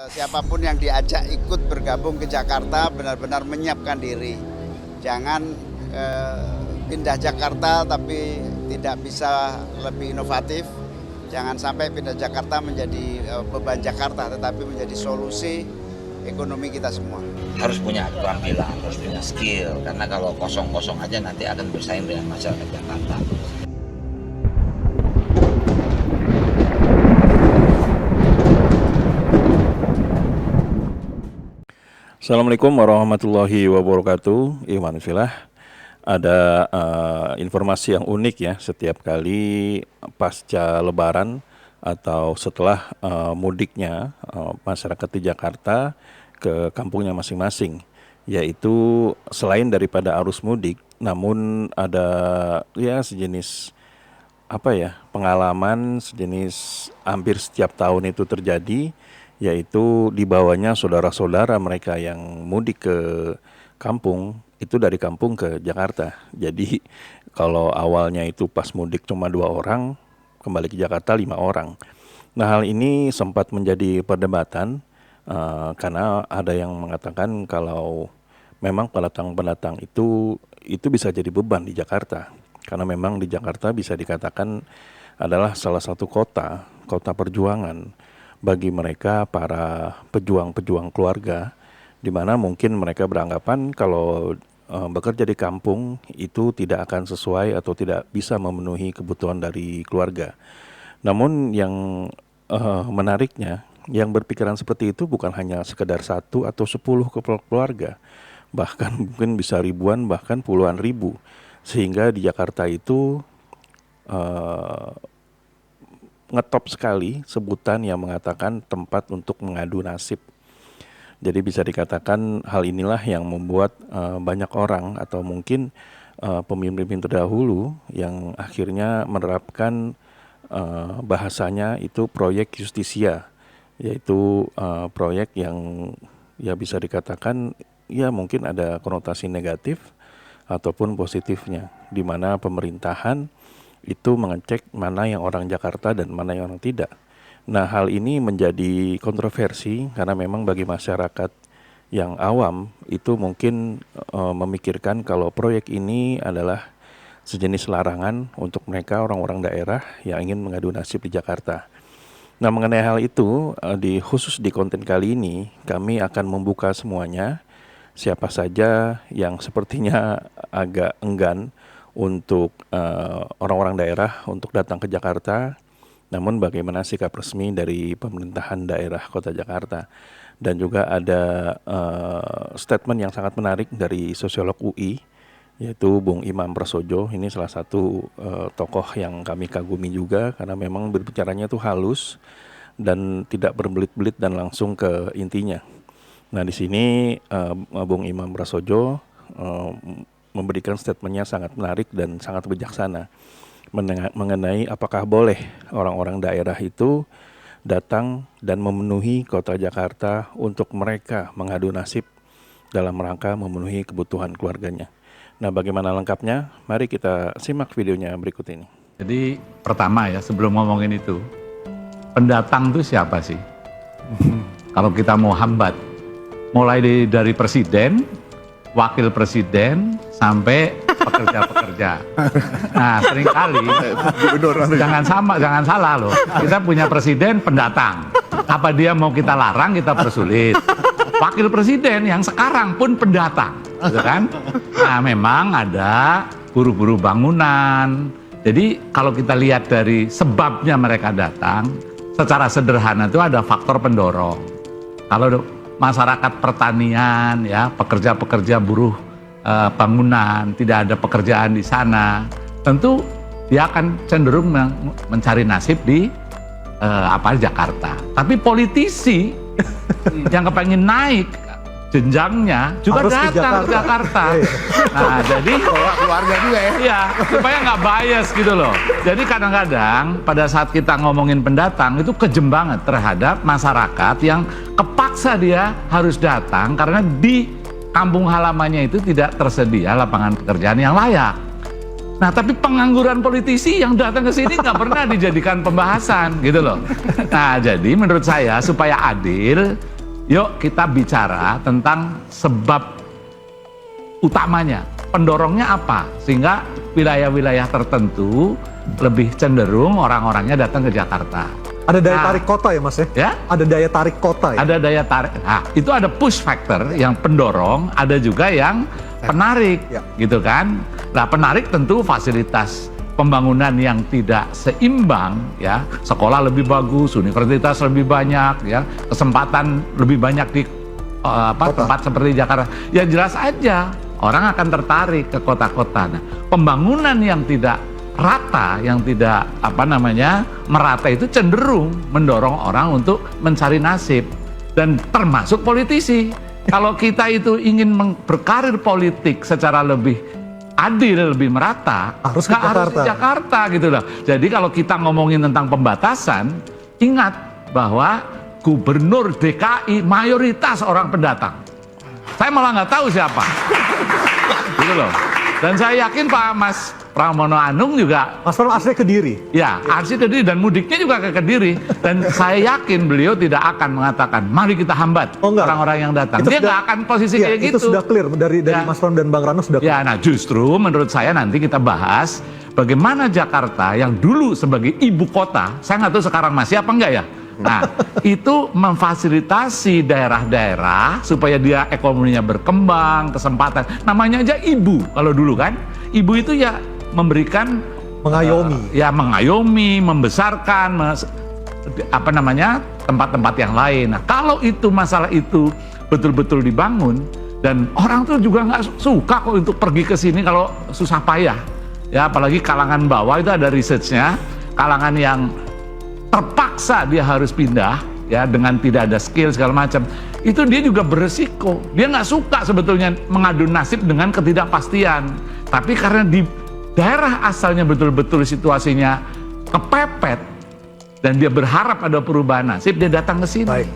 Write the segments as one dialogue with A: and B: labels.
A: Siapapun yang diajak ikut bergabung ke Jakarta benar-benar menyiapkan diri. Jangan pindah Jakarta tapi tidak bisa lebih inovatif. Jangan sampai pindah Jakarta menjadi beban Jakarta, tetapi menjadi solusi ekonomi kita semua.
B: Harus punya keterampilan, harus punya skill. Karena kalau kosong-kosong aja nanti akan bersaing dengan masyarakat Jakarta.
C: Assalamualaikum warahmatullahi wabarakatuh. Iwan filah. Ada informasi yang unik ya, setiap kali pasca Lebaran atau setelah mudiknya masyarakat di Jakarta ke kampungnya masing-masing, yaitu selain daripada arus mudik, namun ada ya sejenis pengalaman sejenis hampir setiap tahun itu terjadi, yaitu dibawanya saudara-saudara mereka yang mudik ke kampung itu dari kampung ke Jakarta. Jadi kalau awalnya itu pas mudik cuma 2 orang, kembali ke Jakarta 5 orang. Nah, hal ini sempat menjadi perdebatan karena ada yang mengatakan kalau memang pendatang-pendatang itu bisa jadi beban di Jakarta. Karena memang di Jakarta bisa dikatakan adalah salah satu kota perjuangan bagi mereka para pejuang-pejuang keluarga, di mana mungkin mereka beranggapan kalau bekerja di kampung itu tidak akan sesuai atau tidak bisa memenuhi kebutuhan dari keluarga. Namun yang menariknya, yang berpikiran seperti itu bukan hanya sekedar 1 atau 10 keluarga, bahkan mungkin bisa ribuan, bahkan puluhan ribu. Sehingga di Jakarta itu ngetop sekali sebutan yang mengatakan tempat untuk mengadu nasib. Jadi bisa dikatakan hal inilah yang membuat banyak orang atau mungkin pemimpin terdahulu yang akhirnya menerapkan bahasanya itu proyek justisia, yaitu proyek yang ya bisa dikatakan ya mungkin ada konotasi negatif ataupun positifnya, di mana pemerintahan itu mengecek mana yang orang Jakarta dan mana yang orang tidak. Nah, hal ini menjadi kontroversi karena memang bagi masyarakat yang awam itu mungkin memikirkan kalau proyek ini adalah sejenis larangan untuk mereka orang-orang daerah yang ingin mengadu nasib di Jakarta. Nah, mengenai hal itu khusus di konten kali ini kami akan membuka semuanya. Siapa saja yang sepertinya agak enggan untuk orang-orang daerah untuk datang ke Jakarta, namun bagaimana sikap resmi dari pemerintahan daerah Kota Jakarta. Dan juga ada statement yang sangat menarik dari sosiolog UI, yaitu Bung Imam Prasojo. Ini salah satu tokoh yang kami kagumi juga karena memang berbicaranya itu halus dan tidak berbelit-belit dan langsung ke intinya. Nah, di sini Bung Imam Prasojo memberikan statementnya sangat menarik dan sangat bijaksana mengenai apakah boleh orang-orang daerah itu datang dan memenuhi Kota Jakarta untuk mereka mengadu nasib dalam rangka memenuhi kebutuhan keluarganya. Nah, bagaimana lengkapnya? Mari kita simak videonya berikut ini.
D: Jadi pertama ya, sebelum ngomongin itu, pendatang itu siapa sih? Kalau kita mau hambat, mulai dari presiden, wakil presiden, sampai pekerja-pekerja. Nah, seringkali jangan salah loh. Kita punya presiden pendatang. Apa dia mau kita larang, kita persulit. Wakil presiden yang sekarang pun pendatang, gitu kan? Nah, memang ada buru-buru bangunan. Jadi kalau kita lihat dari sebabnya mereka datang, secara sederhana itu ada faktor pendorong. Kalau masyarakat pertanian, ya pekerja-pekerja buruh bangunan, tidak ada pekerjaan di sana, tentu dia akan cenderung mencari nasib di Jakarta. Tapi politisi yang kepengen naik jenjangnya juga harus datang ke Jakarta. Nah, jadi keluarga juga ya, supaya nggak bias gitu loh. Jadi kadang-kadang pada saat kita ngomongin pendatang itu kejem banget terhadap masyarakat yang kepaksa dia harus datang karena di kampung halamannya itu tidak tersedia lapangan pekerjaan yang layak. Nah, tapi pengangguran politisi yang datang ke sini nggak pernah dijadikan pembahasan gitu loh. Nah, jadi menurut saya supaya adil, Yuk kita bicara tentang sebab utamanya, pendorongnya apa, sehingga wilayah-wilayah tertentu lebih cenderung orang-orangnya datang ke Jakarta.
E: Ada daya tarik kota ya Mas ya?
D: Ya,
E: Ada daya tarik kota ya?
D: ada daya tarik. Nah, itu ada push factor yang pendorong, ada juga yang penarik,
E: Ya.
D: gitu kan? Nah, penarik tentu fasilitas pembangunan yang tidak seimbang, ya. Sekolah lebih bagus, universitas lebih banyak, ya. Kesempatan lebih banyak di tempat seperti Jakarta. Ya jelas aja orang akan tertarik ke kota-kota. Nah, pembangunan yang tidak rata, yang tidak merata itu cenderung mendorong orang untuk mencari nasib, dan termasuk politisi. Kalau kita itu ingin berkarir politik secara lebih adil, lebih merata,
E: Harus ke
D: nggak harus di
E: Jakarta.
D: Jakarta gitu loh. Jadi kalau kita ngomongin tentang pembatasan, ingat bahwa gubernur DKI mayoritas orang pendatang. Saya malah nggak tahu siapa. Gitu loh. Dan saya yakin Pak Mas Pramono Anung juga,
E: Mas Pram asli Kediri.
D: ya, asli Kediri dan mudiknya juga ke Kediri. Dan saya yakin beliau tidak akan mengatakan, mari kita hambat
E: Oh, enggak.
D: orang-orang yang datang.
E: Itu
D: Dia
E: sudah-
D: nggak akan posisi
E: Iya,
D: kayak gitu.
E: itu sudah clear dari
D: Ya.
E: Mas Pram dan Bang Rano sudah clear.
D: Ya, nah justru menurut saya nanti kita bahas bagaimana Jakarta yang dulu sebagai ibu kota, saya nggak tahu sekarang masih apa enggak ya. Nah, itu memfasilitasi daerah-daerah supaya dia ekonominya berkembang, kesempatan. Namanya aja ibu kalau dulu kan. Ibu itu ya memberikan
E: Mengayomi.
D: mengayomi, membesarkan, tempat-tempat yang lain. Nah, kalau itu masalah itu betul-betul dibangun, dan orang tuh juga nggak suka kok untuk pergi ke sini kalau susah payah. Ya, apalagi kalangan bawah itu ada researchnya, kalangan yang terpaksa dia harus pindah, ya dengan tidak ada skill segala macam, itu dia juga beresiko. Dia nggak suka sebetulnya mengadu nasib dengan ketidakpastian. Tapi karena di daerah asalnya betul-betul situasinya kepepet dan dia berharap ada perubahan nasib, dia datang ke sini.
E: Baik.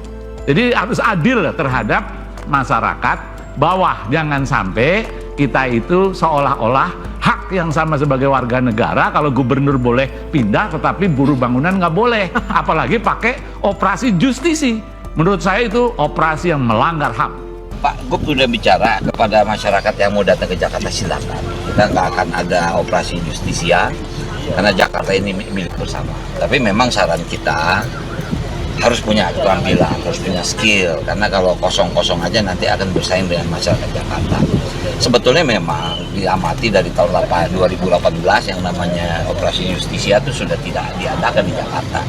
D: Jadi harus adil terhadap masyarakat bawah. Jangan sampai kita itu seolah-olah hak yang sama sebagai warga negara, kalau gubernur boleh pindah tetapi buruh bangunan nggak boleh. Apalagi pakai operasi justisi. Menurut saya itu operasi yang melanggar HAM.
B: Pak Gub sudah bicara kepada masyarakat yang mau datang ke Jakarta, silakan. Kita nggak akan ada operasi justisia karena Jakarta ini milik bersama. Tapi memang saran kita harus punya keterampilan, harus punya skill. Karena kalau kosong-kosong aja nanti akan bersaing dengan masyarakat Jakarta. Sebetulnya memang diamati dari tahun 2018 yang namanya operasi justisia itu sudah tidak diadakan di Jakarta.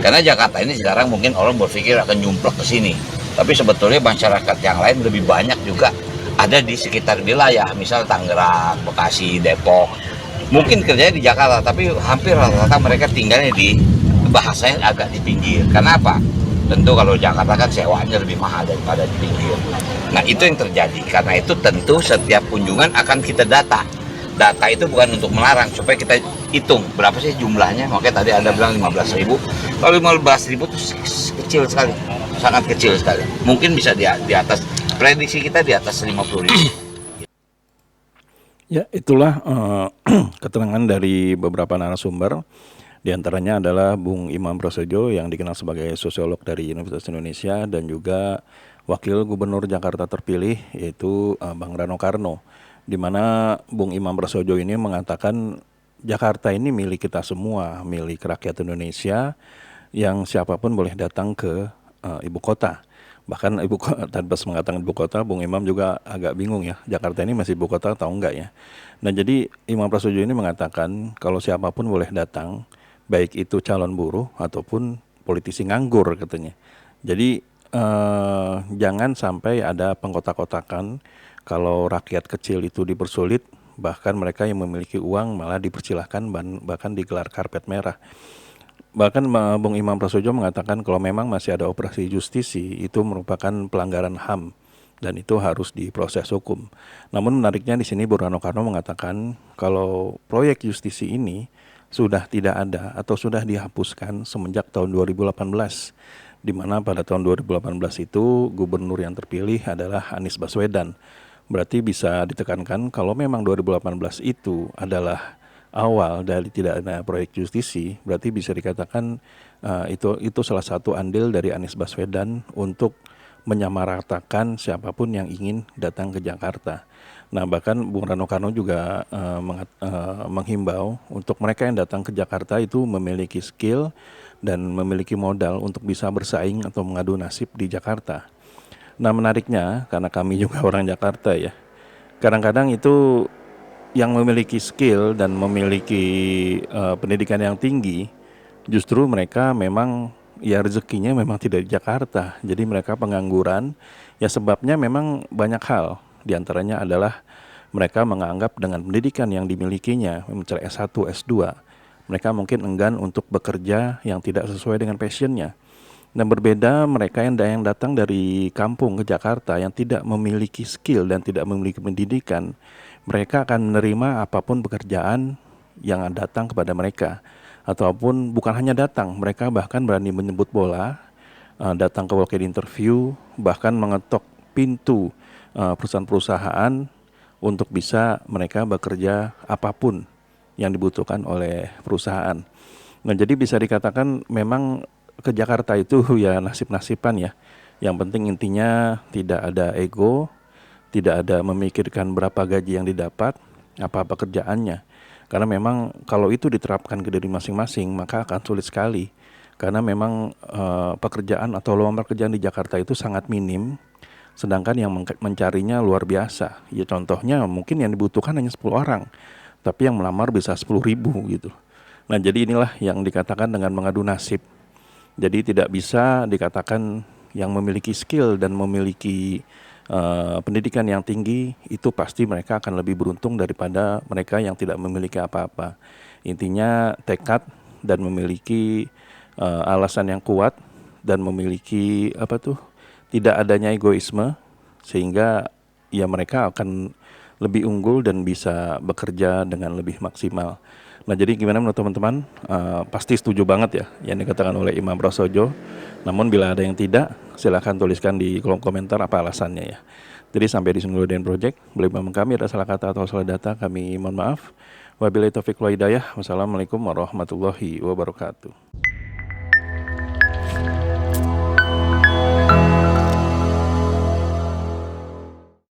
B: Karena Jakarta ini sekarang mungkin orang berpikir akan nyumplek ke sini. Tapi sebetulnya masyarakat yang lain lebih banyak juga ada di sekitar wilayah, misal Tangerang, Bekasi, Depok. Mungkin kerjanya di Jakarta, tapi hampir rata-rata mereka tinggalnya di, bahasanya agak di pinggir. Karena apa? Tentu kalau Jakarta kan sewanya lebih mahal daripada di pinggir. Nah itu yang terjadi. Karena itu tentu setiap kunjungan akan kita data. Data itu bukan untuk melarang, supaya kita hitung berapa sih jumlahnya. Makanya tadi Anda bilang 15.000. Kalau 15.000 itu kecil sekali, sangat kecil sekali. Mungkin bisa di atas, prediksi kita di atas 50.000.
C: Ya, itulah keterangan dari beberapa narasumber. Di antaranya adalah Bung Imam Prasojo yang dikenal sebagai sosiolog dari Universitas Indonesia dan juga Wakil Gubernur Jakarta terpilih yaitu Bang Rano Karno. Di mana Bung Imam Prasojo ini mengatakan Jakarta ini milik kita semua, milik rakyat Indonesia yang siapapun boleh datang ke ibu kota. Bahkan tanpa mengatakan ibu kota, Bung Imam juga agak bingung ya, Jakarta ini masih ibu kota atau enggak ya. Nah jadi Imam Prasojo ini mengatakan kalau siapapun boleh datang, baik itu calon buruh ataupun politisi nganggur katanya. Jadi jangan sampai ada pengkotak-kotakan kalau rakyat kecil itu dipersulit, bahkan mereka yang memiliki uang malah dipersilahkan bahkan digelar karpet merah. Bahkan Bung Imam Prasojo mengatakan kalau memang masih ada operasi justisi itu merupakan pelanggaran HAM dan itu harus diproses hukum. Namun menariknya di sini Bung Rano Karno mengatakan kalau proyek justisi ini sudah tidak ada atau sudah dihapuskan semenjak tahun 2018, di mana pada tahun 2018 itu gubernur yang terpilih adalah Anies Baswedan. Berarti bisa ditekankan kalau memang 2018 itu adalah awal dari tidak ada proyek justisi, berarti bisa dikatakan itu salah satu andil dari Anies Baswedan untuk menyamaratakan siapapun yang ingin datang ke Jakarta. Nah, bahkan Bung Rano Karno juga menghimbau untuk mereka yang datang ke Jakarta itu memiliki skill dan memiliki modal untuk bisa bersaing atau mengadu nasib di Jakarta. Nah, menariknya karena kami juga orang Jakarta ya, kadang-kadang itu yang memiliki skill dan memiliki pendidikan yang tinggi, justru mereka memang ya rezekinya memang tidak di Jakarta. Jadi mereka pengangguran, ya sebabnya memang banyak hal. Di antaranya adalah mereka menganggap dengan pendidikan yang dimilikinya, misalnya S1, S2, mereka mungkin enggan untuk bekerja yang tidak sesuai dengan passionnya. Dan berbeda mereka yang datang dari kampung ke Jakarta yang tidak memiliki skill dan tidak memiliki pendidikan, mereka akan menerima apapun pekerjaan yang datang kepada mereka. Ataupun bukan hanya datang, mereka bahkan berani menyebut bola, datang ke walk-in interview, bahkan mengetok pintu perusahaan-perusahaan untuk bisa mereka bekerja apapun yang dibutuhkan oleh perusahaan. Nah, jadi bisa dikatakan memang ke Jakarta itu ya nasib-nasiban ya. Yang penting intinya tidak ada ego, tidak ada memikirkan berapa gaji yang didapat, apa pekerjaannya. Karena memang kalau itu diterapkan ke diri masing-masing maka akan sulit sekali. Karena memang pekerjaan atau lowongan pekerjaan di Jakarta itu sangat minim, sedangkan yang mencarinya luar biasa. Ya contohnya mungkin yang dibutuhkan hanya 10 orang, tapi yang melamar bisa 10.000 gitu. Nah, jadi inilah yang dikatakan dengan mengadu nasib. Jadi tidak bisa dikatakan yang memiliki skill dan memiliki pendidikan yang tinggi itu pasti mereka akan lebih beruntung daripada mereka yang tidak memiliki apa-apa. Intinya tekad dan memiliki alasan yang kuat dan memiliki tidak adanya egoisme, sehingga ya mereka akan lebih unggul dan bisa bekerja dengan lebih maksimal. Nah, jadi gimana menurut teman-teman? Pasti setuju banget ya yang dikatakan oleh Imam Prasojo. Namun bila ada yang tidak, silahkan tuliskan di kolom komentar apa alasannya ya. Jadi sampai di sini dulu dengan Project. Bila memang kami ada salah kata atau salah data, kami mohon maaf. Wabillahi taufiq wal hidayah. Wassalamualaikum warahmatullahi wabarakatuh.